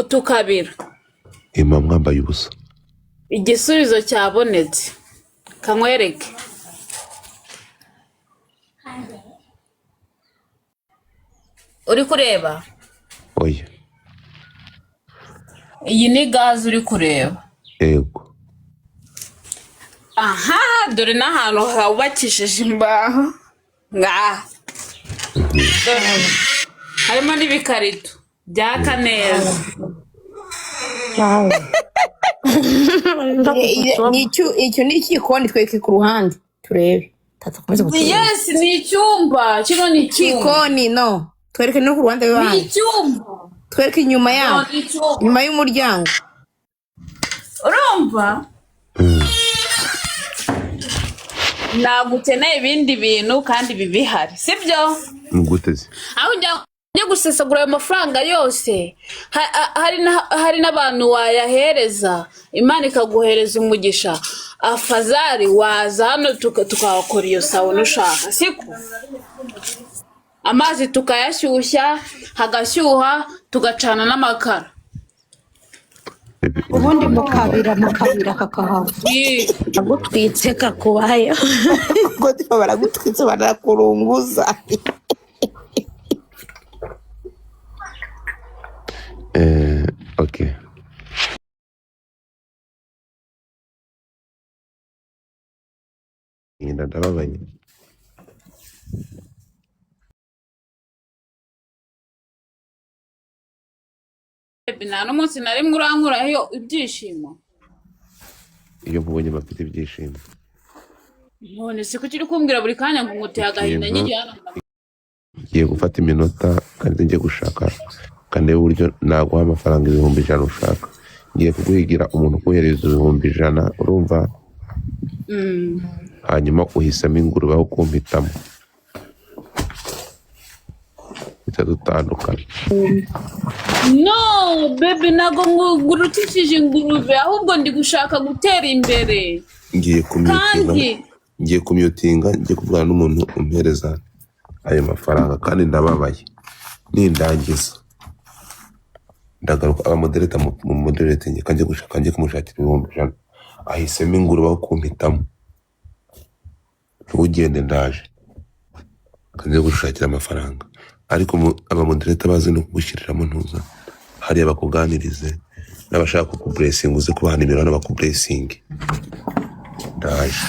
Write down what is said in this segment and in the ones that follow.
tukabira Ima mwambaye ubusa. igisubizo cyabonetse kankwereke uri kureba Oya. iyi ni gaze uri kureba Ego. aha dore n'ahantu hubakishije imbaho ngaha harimo n'ibikarito byaka neza icyo ni ikikoni tweke ku ruhande turebe yes ni icyumba kino ni ikikoni no twereke no ku ruhande ni rw'ahandi icyumba twereke inyuma yaho inyuma y'umuryango urumva ntabwo ukeneye ibindi bintu kandi bibihari sibyo Muguteze. aho njya gusesagura ayo mafaranga yose hari n'abantu wayahereza Imana ikaguhereza umugisha afazari waza hano tukakora iyo sawuna ushaka siko amazi tukayashyushya hagashyuha tugacana n'amakara ubundi mukabira kakahava agutwitse kakubayo ngo baragutwitse barakurunguza Okay. Ndababaye. nta n'umunsi na rimwe urankuraho ibyishimo Iyo nkubonye bafite ibyishimo. none se kuki uri kumbwira buri kanya ngo nguteye agahinda nyijyana Ngiye gufata iminota kandi njye gushaka kandi uburyo naguha amafaranga 100,000 ushaka. Ngiye kuguhigira umuntu ukuhereza 100,000 urumva? Hanyuma uhisemo ingurube aho kumpitamo. Bitadutandukana. no baby ntago ngurukishije ingurube ahubwo ndi gushaka gutera imbere Ngiye kumyutinga ngiye kuvugana n'umuntu umpereza ayo mafaranga kandi ndababaye nindangiza ndagaruka abamodereta mu moderete ngiye kanje gushaka ngiye kumushakira 100,000 ahisemo ingurube aho kumpitamo ugende ndaje kanje gushakira amafaranga ariko abamodereta bazi no kugushiriramo ntuza hari abakuganirize n'abashaka kukublessing uze kubaha nimero n'abakublessing ndaje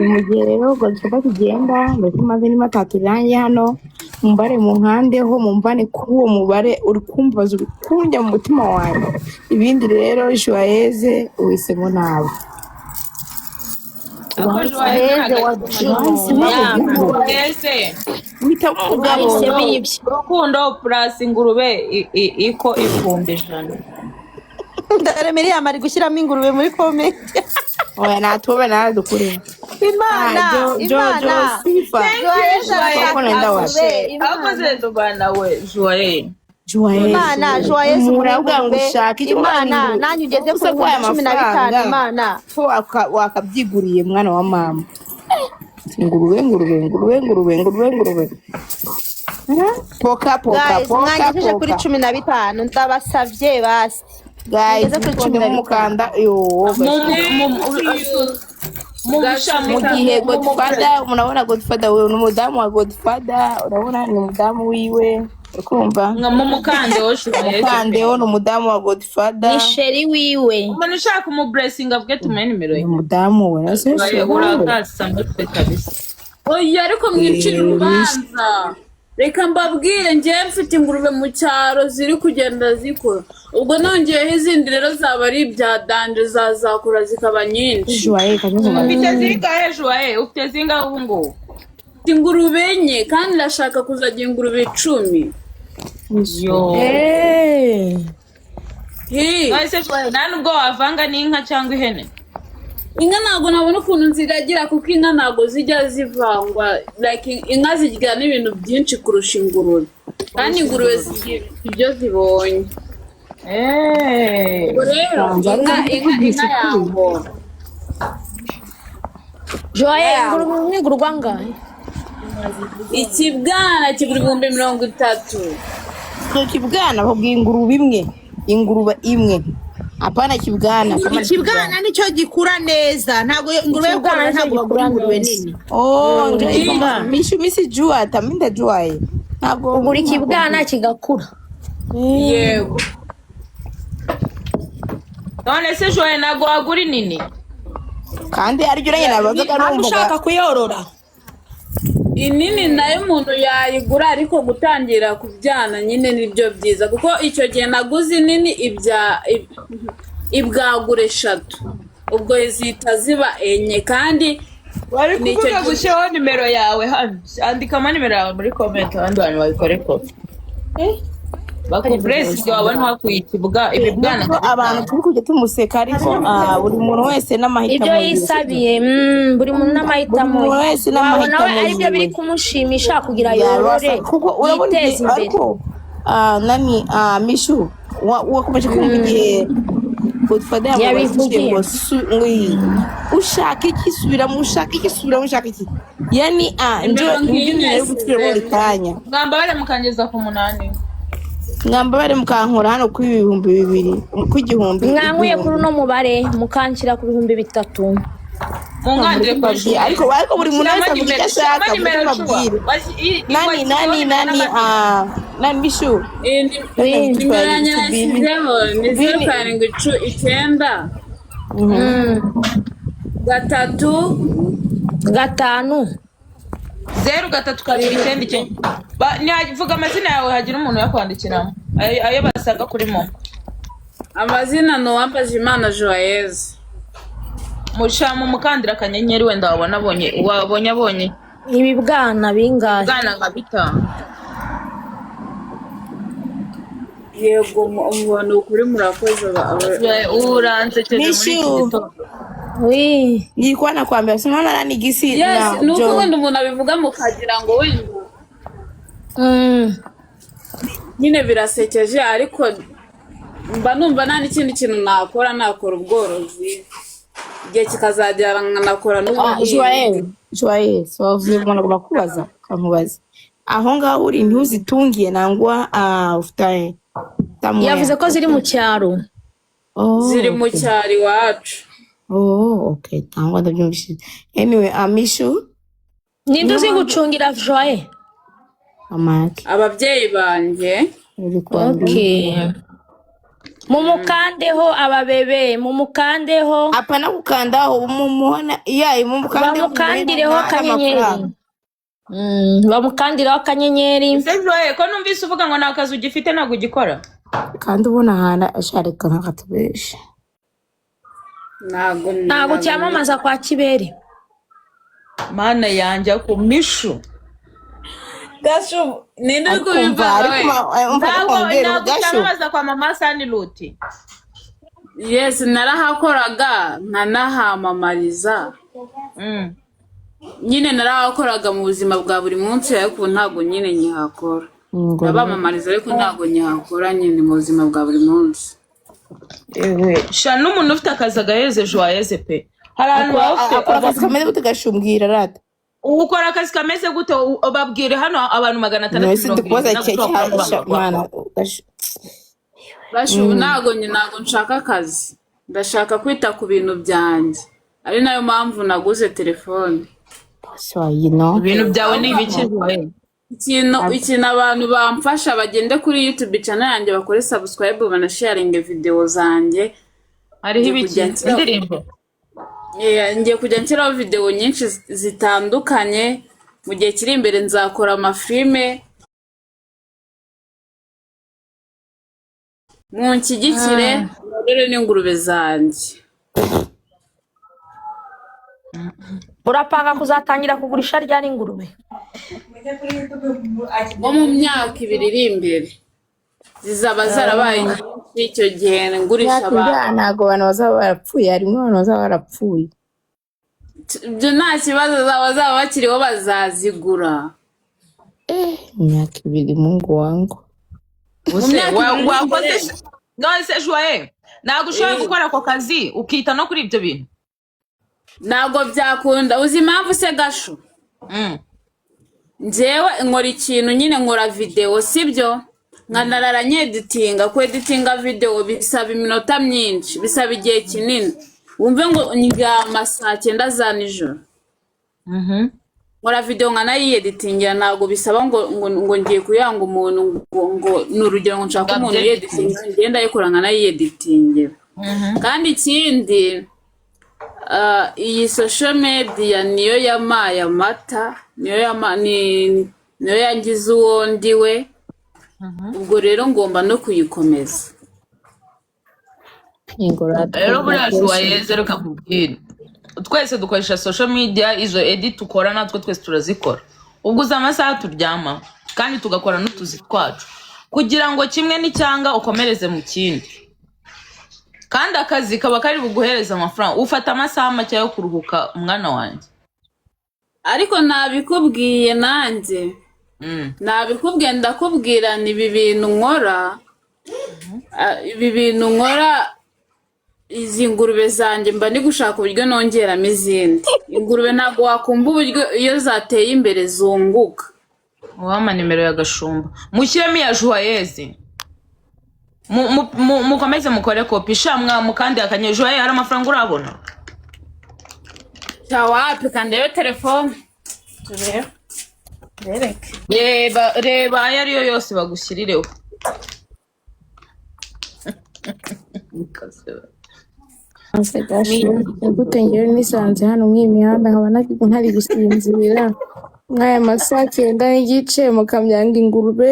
mu gihe rero ngo dushaka kugenda ndetse maze ni matatu irangi hano mumbare mu nkandeho mumbane kuri uwo mubare uri kumbaza uri kunjya mu mutima wanjye ibindi rero Joyeuse uhisemo nawe urukundo plus ingurube iko 1,000. ndaremere yamari gushyiramo ingurube muri comment oya natuba naradukure Imana sifa Ako se tubana we Joyeuse Imana Joyeuse muravuga ngo ushaka Imana nanyu ugeze kuri 15 Imana ko wakabyiguriye mwana wa mama ingurube poka mwangejeje kuri 15 ndabasavye basi guys mukanda mu gihe Godfather murabona Godfather wewe n'umudamu wa Godfather urabona ni umudamu wiwe ukumva mu mukandeho mukandeho n'umudamu wa Godfather ni sheri wiwe umuntu ushaka umublessing avuge tumenye nimero ye umudamu we nase oya ariko mwicira urubanza reka mbabwire njyewe mfite ingurube mu cyaro ziri kugenda zikura ubwo nongeyeho izindi rero zaba ari ibya danje zazakura zikaba nyinshi ufite zingahe Joyeuse ufite zingahe ubu ngubu ingurube enye kandi ndashaka kuzagira ingurube 10 nta nubwo wavanga n'inka cyangwa ihene inka ntabwo nabona ukuntu nziragira kuko inka ntabwo zijya zivangwa like inka zigira n'ibintu byinshi kurusha ingurube kandi ingurube zigira ibyo zibonye rero inka yangora Joyeuse ingurube imwe igurwa angahe ikibwana kigura 30,000. Icyo kibwana bakubwiye ingurube imwe apana kibwana kama ikibwana nicyo gikura neza ntabwo ingurube yo korora ntabwo bagura ingurube nini misi jua hata minda jua ntabwo ugura ikibwana kigakura Yego. none se Joye ntabwo wagura inini kandi aryo nyine nabazaga ntabwo ushaka kuyorora Inini nayo umuntu yayigura ariko gutangira kubyana nyine nibyo byiza kuko icyo gihe naguze inini ibwagura 3 ubwo zita ziba 4 kandi wari kuvuga gushyiraho nimero yawe hano andikamo nimero yawe muri comment abandi bantu babikore ko bakubresi wabona hakuye ikibwa ibibwana abantu turi kujya tumuseka ariko buri muntu wese n'amahitamo ibyo yisabiye buri muntu n'amahitamo buri wese n'amahitamo nawe aribyo biri kumushimisha kugira yorore yiteze imbere nani mishu wakomeje kumva igihe Godfather yabivugiye ngo ushaka iki subiramo ushaka iki yani njo ngiye gutira muri kanya mwambare mukangeza ku 8 mwambare mukankora hano ku 2,000 ku igihumbi mwankuye kuri no mubare mukankira ku 3,000 mungandire kwaje ariko buri muntu wese avuga ashaka mubwire nani bishu nimero yanyashyizeho ni 0,9 gatanu 0,3 nyavuga amazina yawe hagira umuntu yakwandikiramo ayo basaga kurimo amazina no wambaje Imana Joyeuse mushamu mukandira akanyenyeri wenda wabonye ibibwana bingahe bwana nka 5 yego umuntu ukuri murakoze uransekeje muri iki gitondo nilikuwa nakwambia sinaona nani gisi yes nuko wenda umuntu abivuga mukagira ngo wenda nyine birasekeje ariko mba numva nta n'ikindi kintu nakora ubworozi igihe kikazagera nakora Joye so umuntu bakubaza kamubaza aho ngaho uri ntuzitungiye nangwa ufitaye yavuze ko ziri mu cyaro ziri mu cyari wacu okay tangwa ndabyumvise anyway amishu ninde uzi gucungira Joye amaki ababyeyi banjye okay mumukandeho ababebe mumukandeho apana gukandaho mumuhona yayi bamukandireho akanyenyeri bamukandireho akanyenyeri Joye ko numvise uvuga ngo nakazi ugifite ntago ugikora kandi ubona hana asharika nkatubesha ntago cyamamaza kwa Kibere mana yanjye ku mishu gashu ninde uri kubivuga ntago cyamamaza kwa mama Sani Luti yes narahakoraga nkanahamamariza nyine narahakoraga mu buzima bwa buri munsi ariko ntago nyine nyihakora abamamariza ariko ntago nyihakora nyine mu buzima bwa buri munsi sha n'umuntu ufite akazi agaheze Joyeuse pe hari abantu bafite akazi kameze gute gashumbwira rata ukora akazi kameze gute babwire hano abantu 600 bashu ntago nshaka akazi ndashaka kwita ku bintu byanjye ari nayo mpamvu naguze telefone so ibintu byawe ni ibiki ikintu abantu bamfasha bagende kuri YouTube channel yanjye bakore subscribe banasharinge video zanjye hariho ibiki indirimbo ngiye kujya nshyiraho video nyinshi zitandukanye mu gihe kiri imbere nzakora amafilme munshyigikire rero n'ingurube zanjye urapanga kuzatangira kugurisha ryari ingurube nko mu myaka 2 iri imbere zizaba zarabaye icyo gihe ngurisha abantu ntago abantu bazaba barapfuye harimo abantu bazaba barapfuye ibyo nta kibazo bazaba bakiriho bazazigura imyaka 2 Mungu wangu wakoze none Joye ntago ushobora gukora ako kazi ukita no kuri ibyo bintu ntago byakunda uzi impamvu se gashu njyewe nkora ikintu nyine nkora video sibyo nkanarara nyeditinga kweditinga video bisaba iminota myinshi bisaba igihe kinini wumve ngo ndyama saa 9 za nijoro nkora video nkanayeditingira ntabwo bisaba ngo ngiye kuyanga umuntu ngo n'urugero ngo nshaka umuntu yeditinga ngenda yikora nkanayeditingira kandi ikindi iyi social media niyo yamaye amata niyo yangize uwo ndiwe ubwo rero ngomba no kuyikomeza rero buriya Joyeuse reka nkubwire twese dukoresha social media izo edit ukora natwe twese turazikora ubwo uza amasaha turyama kandi tugakora n'utuzi twacu kugira ngo kimwe n'icyanga ukomereze mu kindi kandi akazi kaba kari buguhereza amafaranga ufata amasaha make yo kuruhuka umwana wanjye ariko nabikubwiye nanjye nabikubwiye ndakubwira ni ibi bintu nkora izi ngurube zanjye mba ndi gushaka uburyo nongeramo izindi ingurube ntabwo wakumva uburyo iyo zateye imbere zunguka wama nimero ya Gashumba mushyiremo ya Joyeuse mukomeze mukore kopi shamwa mukandi akanye Joyeuse hari amafaranga urabona wapi kandi yo telefone reba ayo ariyo yose bagushyirireho gute njyewe nisanze hano mw'imihanda nkaba ntari gusinzira nk'aya masaha 9:30 mukamyanga ingurube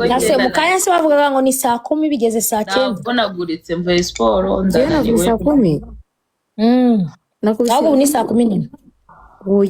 nase mukanya se bavuga ngo ni saa 10 bigeze saa 9 navunaguritse mvuye siporo ndananiwe saa 10 ntabwo ni saa 10